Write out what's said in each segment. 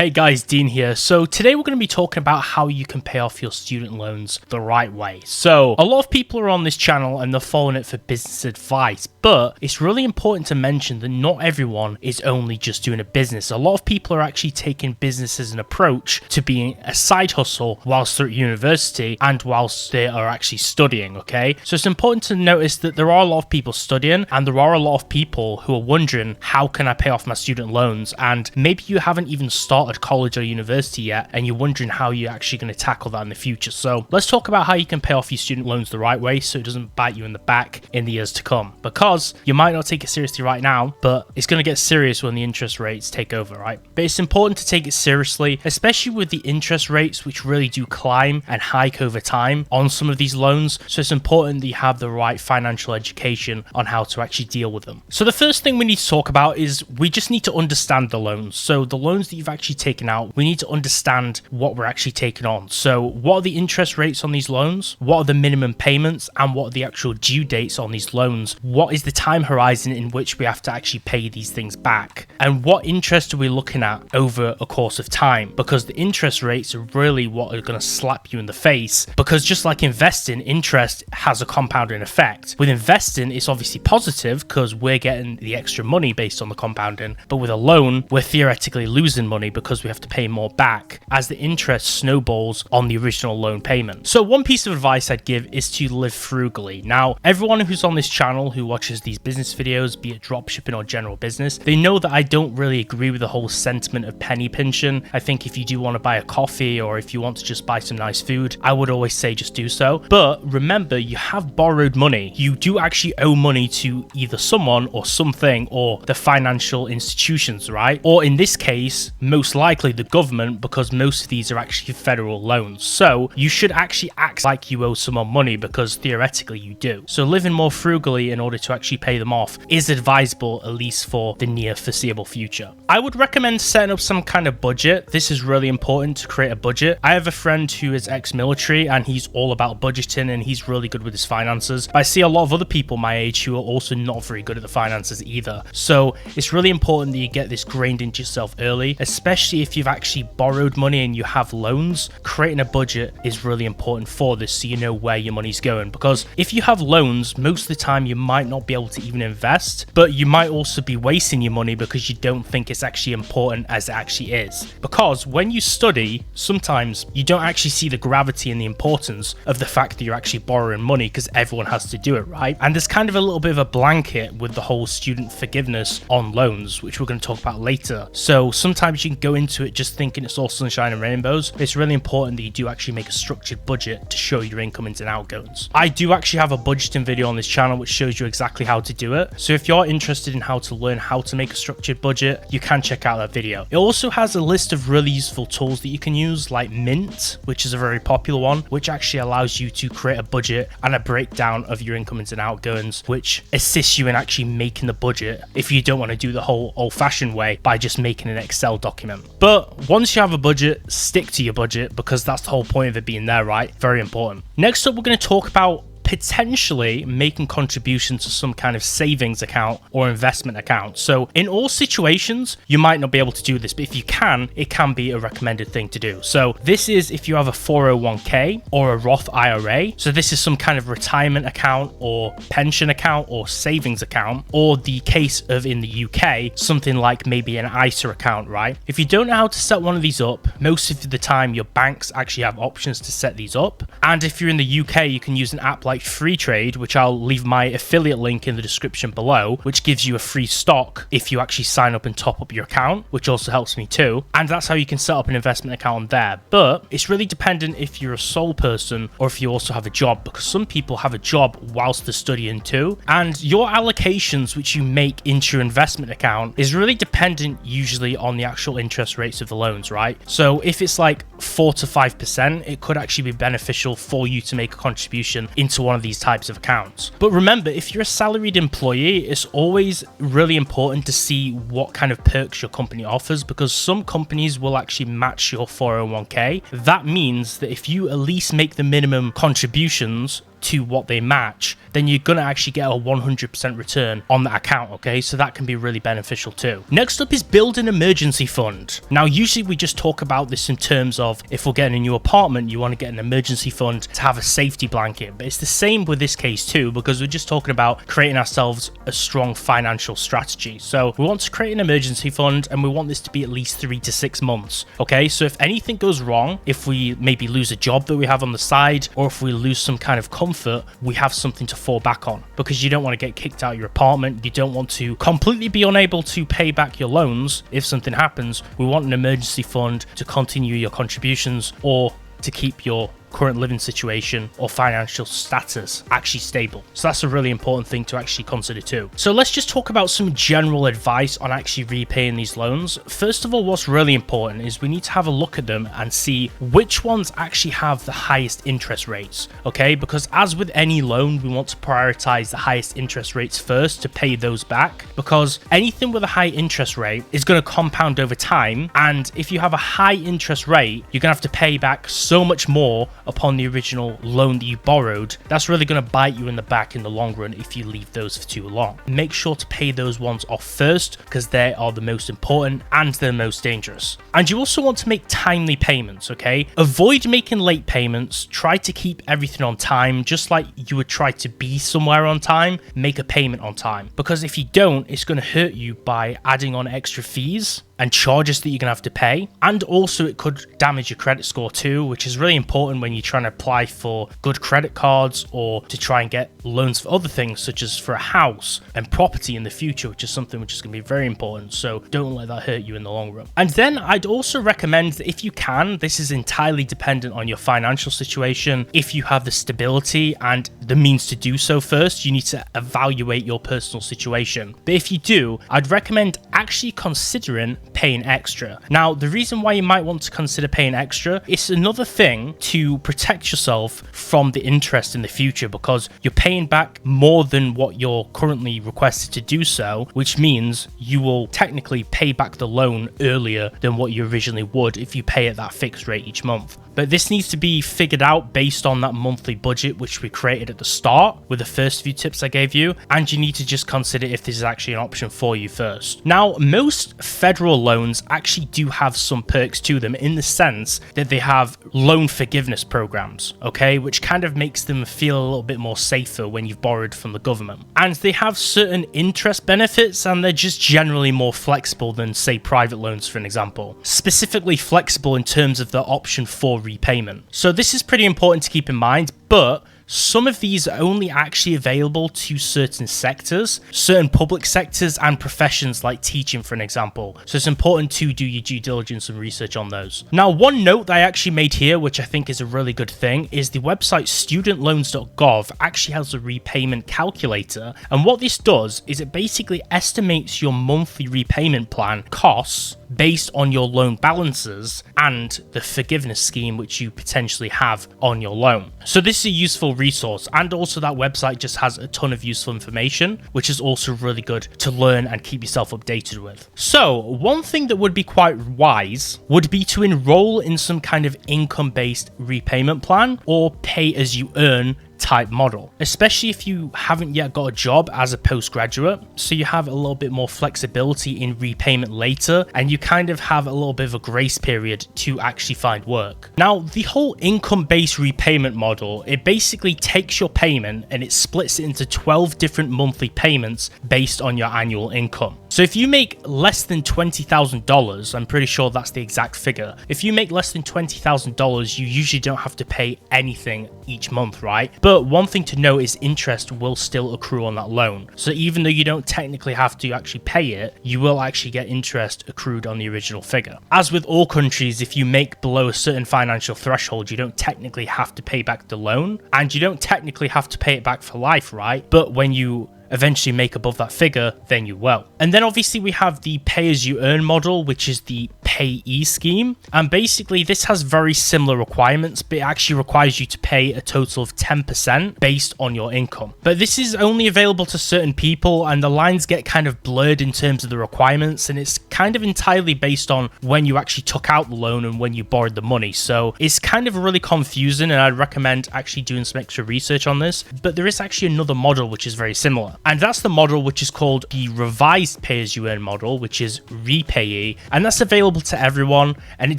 Hey guys, Dean here. So today we're going to be talking about how you can pay off your student loans the right way. So a lot of people are on this channel and they're following it for business advice, but it's really important to mention that not everyone is only just doing a business. A lot of people are actually taking business as an approach to being a side hustle whilst they're at university and whilst they are actually studying, okay? So it's important to notice that there are a lot of people studying and there are a lot of people who are wondering, how can I pay off my student loans? And maybe you haven't even started college or university yet and you're wondering how you're actually going to tackle that in the future. So let's talk about how you can pay off your student loans the right way so it doesn't bite you in the back in the years to come, because you might not take it seriously right now, but it's going to get serious when the interest rates take over, right? But it's important to take it seriously, especially with the interest rates which really do climb and hike over time on some of these loans. So it's important that you have the right financial education on how to actually deal with them. So the first thing we need to talk about is we just need to understand the loans. So the loans that you've actually taken out, we need to understand what we're actually taking on. So what are the interest rates on these loans? What are the minimum payments? And what are the actual due dates on these loans? What is the time horizon in which we have to actually pay these things back? And what interest are we looking at over a course of time? Because the interest rates are really what are going to slap you in the face, because just like investing, interest has a compounding effect. With investing, it's obviously positive because we're getting the extra money based on the compounding, but with a loan, we're theoretically losing money because we have to pay more back as the interest snowballs on the original loan payment. So one piece of advice I'd give is to live frugally. Now, everyone who's on this channel who watches these business videos, be it dropshipping or general business, they know that I don't really agree with the whole sentiment of penny pinching. I think if you do want to buy a coffee or if you want to just buy some nice food, I would always say just do so. But remember, you have borrowed money. You do actually owe money to either someone or something or the financial institutions, right? Or in this case, most likely the government, because most of these are actually federal loans. So you should actually act like you owe someone money, because theoretically you do. So living more frugally in order to actually pay them off is advisable, at least for the near foreseeable future. I would recommend setting up some kind of budget. This is really important, to create a budget. I have a friend who is ex-military and he's all about budgeting and he's really good with his finances. I see a lot of other people my age who are also not very good at the finances either. So it's really important that you get this grained into yourself early, especially if you've actually borrowed money and you have loans. Creating a budget is really important for this, so you know where your money's going, because if you have loans, most of the time you might not be able to even invest, but you might also be wasting your money because you don't think it's actually important as it actually is. Because when you study, sometimes you don't actually see the gravity and the importance of the fact that you're actually borrowing money, because everyone has to do it, right? And there's kind of a little bit of a blanket with the whole student forgiveness on loans, which we're going to talk about later. So sometimes you can go into it just thinking it's all sunshine and rainbows. It's really important that you do actually make a structured budget to show your incomings and outgoings. I do actually have a budgeting video on this channel which shows you exactly how to do it. So if you're interested in how to learn how to make a structured budget, you can check out that video. It also has a list of really useful tools that you can use, like Mint, which is a very popular one, which actually allows you to create a budget and a breakdown of your incomings and outgoings, which assists you in actually making the budget if you don't want to do the whole old-fashioned way by just making an Excel document. But once you have a budget, stick to your budget, because that's the whole point of it being there, right? Very important. Next up, we're going to talk about potentially making contributions to some kind of savings account or investment account. So in all situations, you might not be able to do this, but if you can, it can be a recommended thing to do. So this is if you have a 401k or a Roth IRA. So this is some kind of retirement account or pension account or savings account, or the case of in the UK, something like maybe an ISA account, right? If you don't know how to set one of these up, most of the time your banks actually have options to set these up. And if you're in the UK, you can use an app like Free Trade, which I'll leave my affiliate link in the description below, which gives you a free stock if you actually sign up and top up your account, which also helps me too. And that's how you can set up an investment account on there. But it's really dependent if you're a sole person or if you also have a job, because some people have a job whilst they're studying too. And your allocations which you make into your investment account is really dependent usually on the actual interest rates of the loans, right? So if it's like 4 to 5%, it could actually be beneficial for you to make a contribution into one of these types of accounts. But remember, if you're a salaried employee, it's always really important to see what kind of perks your company offers, because some companies will actually match your 401k. That means that if you at least make the minimum contributions to what they match, then you're going to actually get a 100% return on that account, okay? So that can be really beneficial too. Next up is build an emergency fund. Now, usually we just talk about this in terms of if we're getting a new apartment, you want to get an emergency fund to have a safety blanket. But it's the same with this case too, because we're just talking about creating ourselves a strong financial strategy. So we want to create an emergency fund, and we want this to be at least 3 to 6 months, okay? So if anything goes wrong, if we maybe lose a job that we have on the side, or if we lose some kind of comfort, we have something to fall back on, because you don't want to get kicked out of your apartment. You don't want to completely be unable to pay back your loans if something happens. We want an emergency fund to continue your contributions or to keep your current living situation or financial status actually stable. So that's a really important thing to actually consider too. So let's just talk about some general advice on actually repaying these loans. First of all, what's really important is we need to have a look at them and see which ones actually have the highest interest rates, okay? Because as with any loan, we want to prioritize the highest interest rates first to pay those back, because anything with a high interest rate is going to compound over time, and if you have a high interest rate, you're going to have to pay back so much more upon the original loan that you borrowed. That's really going to bite you in the back in the long run if you leave those for too long. Make sure to pay those ones off first, because they are the most important and they're most dangerous. And you also want to make timely payments, okay? Avoid making late payments. Try to keep everything on time, just like you would try to be somewhere on time. Make a payment on time, because if you don't, it's going to hurt you by adding on extra fees and charges that you're going to have to pay. And also it could damage your credit score too, which is really important when you're trying to apply for good credit cards or to try and get loans for other things, such as for a house and property in the future, which is something which is going to be very important. So don't let that hurt you in the long run. And then I'd also recommend that if you can, this is entirely dependent on your financial situation. If you have the stability and the means to do so first, you need to evaluate your personal situation. But if you do, I'd recommend actually considering paying extra. Now, the reason why you might want to consider paying extra, it's another thing to protect yourself from the interest in the future, because you're paying back more than what you're currently requested to do so, which means you will technically pay back the loan earlier than what you originally would if you pay at that fixed rate each month. But this needs to be figured out based on that monthly budget which we created at the start with the first few tips I gave you, and you need to just consider if this is actually an option for you first. Now, most federal loans actually do have some perks to them, in the sense that they have loan forgiveness programs, okay, which kind of makes them feel a little bit more safer when you've borrowed from the government. And they have certain interest benefits, and they're just generally more flexible than, say, private loans, for an example. Specifically flexible in terms of the option for repayment. So this is pretty important to keep in mind, but some of these are only actually available to certain sectors, certain public sectors and professions like teaching, for an example. So it's important to do your due diligence and research on those. Now, one note that I actually made here, which I think is a really good thing, is the website studentloans.gov actually has a repayment calculator. And what this does is it basically estimates your monthly repayment plan costs based on your loan balances and the forgiveness scheme which you potentially have on your loan. So this is a useful resource, and also that website just has a ton of useful information, which is also really good to learn and keep yourself updated with. So one thing that would be quite wise would be to enroll in some kind of income-based repayment plan or pay-as-you-earn type model, especially if you haven't yet got a job as a postgraduate, so you have a little bit more flexibility in repayment later, and you kind of have a little bit of a grace period to actually find work. Now, the whole income-based repayment model, it basically takes your payment and it splits it into 12 different monthly payments based on your annual income. So if you make less than $20,000, I'm pretty sure that's the exact figure. If you make less than $20,000, you usually don't have to pay anything each month, right? But one thing to note is interest will still accrue on that loan. So even though you don't technically have to actually pay it, you will actually get interest accrued on the original figure. As with all countries, if you make below a certain financial threshold, you don't technically have to pay back the loan, and you don't technically have to pay it back for life, right? But when you eventually make above that figure, then you will. And then obviously we have the pay-as-you-earn model, which is the PAYE scheme. And basically this has very similar requirements, but it actually requires you to pay a total of 10% based on your income. But this is only available to certain people, and the lines get kind of blurred in terms of the requirements, and it's kind of entirely based on when you actually took out the loan and when you borrowed the money. So it's kind of really confusing, and I'd recommend actually doing some extra research on this. But there is actually another model which is very similar, and that's the model which is called the revised pay-as-you-earn model, which is REPAYE, and that's available to everyone, and it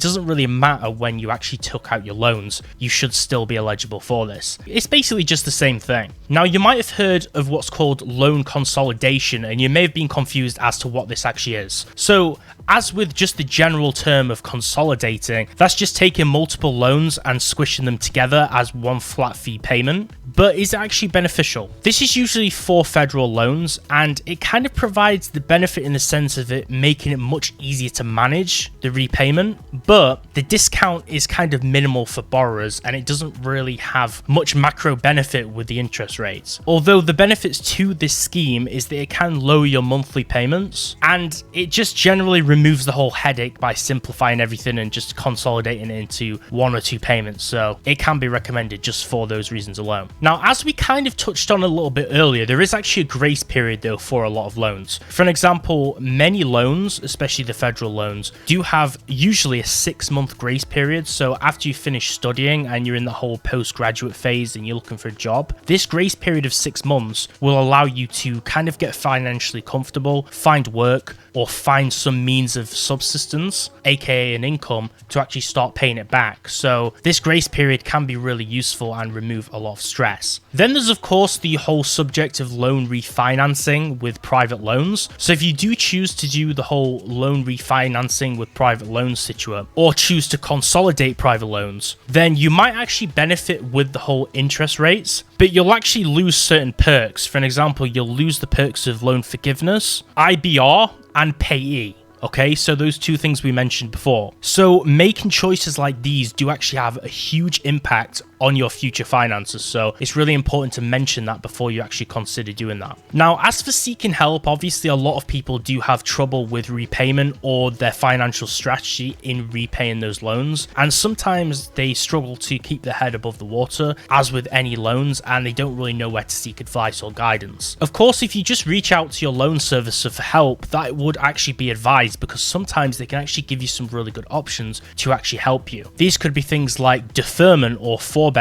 doesn't really matter when you actually took out your loans. You should still be eligible for this. It's basically just the same thing. Now, you might have heard of what's called loan consolidation, and you may have been confused as to what this actually is. So as with just the general term of consolidating, that's just taking multiple loans and squishing them together as one flat fee payment. But is it actually beneficial? This is usually for federal loans, and it kind of provides the benefit in the sense of it making it much easier to manage the repayment, but the discount is kind of minimal for borrowers, and it doesn't really have much macro benefit with the interest rates. Although the benefits to this scheme is that it can lower your monthly payments, and it just generally removes the whole headache by simplifying everything and just consolidating it into one or two payments. So it can be recommended just for those reasons alone. Now, as we kind of touched on a little bit earlier, there is actually a grace period though for a lot of loans. For an example, many loans, especially the federal loans, do have usually a 6-month grace period. So after you finish studying and you're in the whole postgraduate phase and you're looking for a job, this grace period of 6 months will allow you to kind of get financially comfortable, find work, or find some means of subsistence, aka an income, to actually start paying it back. So this grace period can be really useful and remove a lot of stress. Then there's of course the whole subject of loan refinancing with private loans. So if you do choose to do the whole loan refinancing with private loans situation, or choose to consolidate private loans, then you might actually benefit with the whole interest rates, but you'll actually lose certain perks. For an example, you'll lose the perks of loan forgiveness, IBR, and PAYE. Okay, so those two things we mentioned before. So making choices like these do actually have a huge impact on your future finances, so it's really important to mention that before you actually consider doing that. Now, as for seeking help, obviously a lot of people do have trouble with repayment or their financial strategy in repaying those loans, and sometimes they struggle to keep their head above the water, as with any loans, and they don't really know where to seek advice or guidance. Of course, if you just reach out to your loan servicer for help, that would actually be advised, because sometimes they can actually give you some really good options to actually help you. These could be things like deferment or forbearance,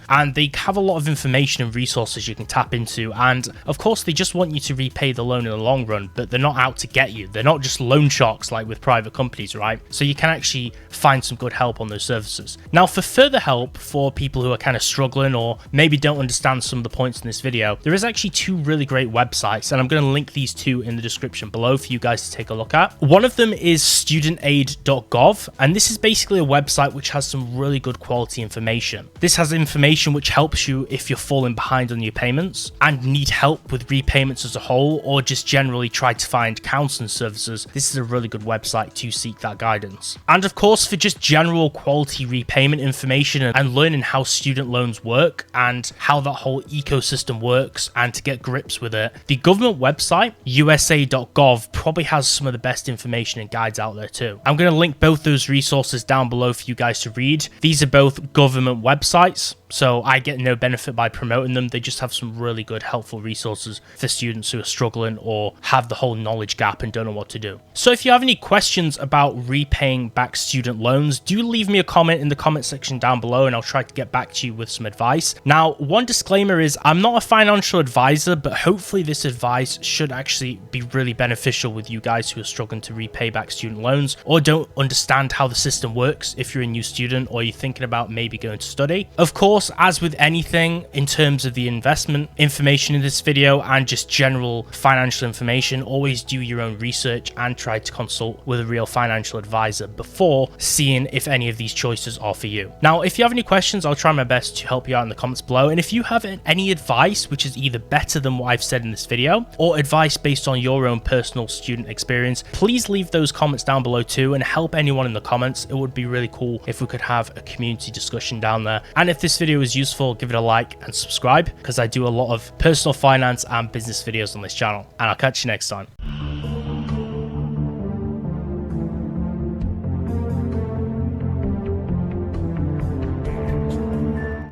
and they have a lot of information and resources you can tap into, and of course they just want you to repay the loan in the long run, but they're not out to get you. They're not just loan sharks like with private companies, right? So you can actually find some good help on those services. Now, for further help for people who are kind of struggling or maybe don't understand some of the points in this video, there is actually 2 really great websites, and I'm going to link these 2 in the description below for you guys to take a look at. One of them is studentaid.gov, and this is basically a website which has some really good quality information. This has information which helps you if you're falling behind on your payments and need help with repayments as a whole, or just generally try to find counseling services. This is a really good website to seek that guidance. And of course, for just general quality repayment information and learning how student loans work and how that whole ecosystem works and to get grips with it, the government website, usa.gov, probably has some of the best information and guides out there too. I'm going to link both those resources down below for you guys to read. These are both government websites, so I get no benefit by promoting them. They just have some really good helpful resources for students who are struggling or have the whole knowledge gap and don't know what to do. So if you have any questions about repaying back student loans, do leave me a comment in the comment section down below and I'll try to get back to you with some advice. Now, one disclaimer is I'm not a financial advisor, but hopefully this advice should actually be really beneficial with you guys who are struggling to repay back student loans or don't understand how the system works if you're a new student or you're thinking about maybe going to study. Of course, as with anything in terms of the investment information in this video and just general financial information, always do your own research and try to consult with a real financial advisor before seeing if any of these choices are for you. Now, if you have any questions, I'll try my best to help you out in the comments below. And if you have any advice which is either better than what I've said in this video or advice based on your own personal student experience, please leave those comments down below too and help anyone in the comments. It would be really cool if we could have a community discussion down there. And if this video is useful, give it a like and subscribe, because I do a lot of personal finance and business videos on this channel, and I'll catch you next time.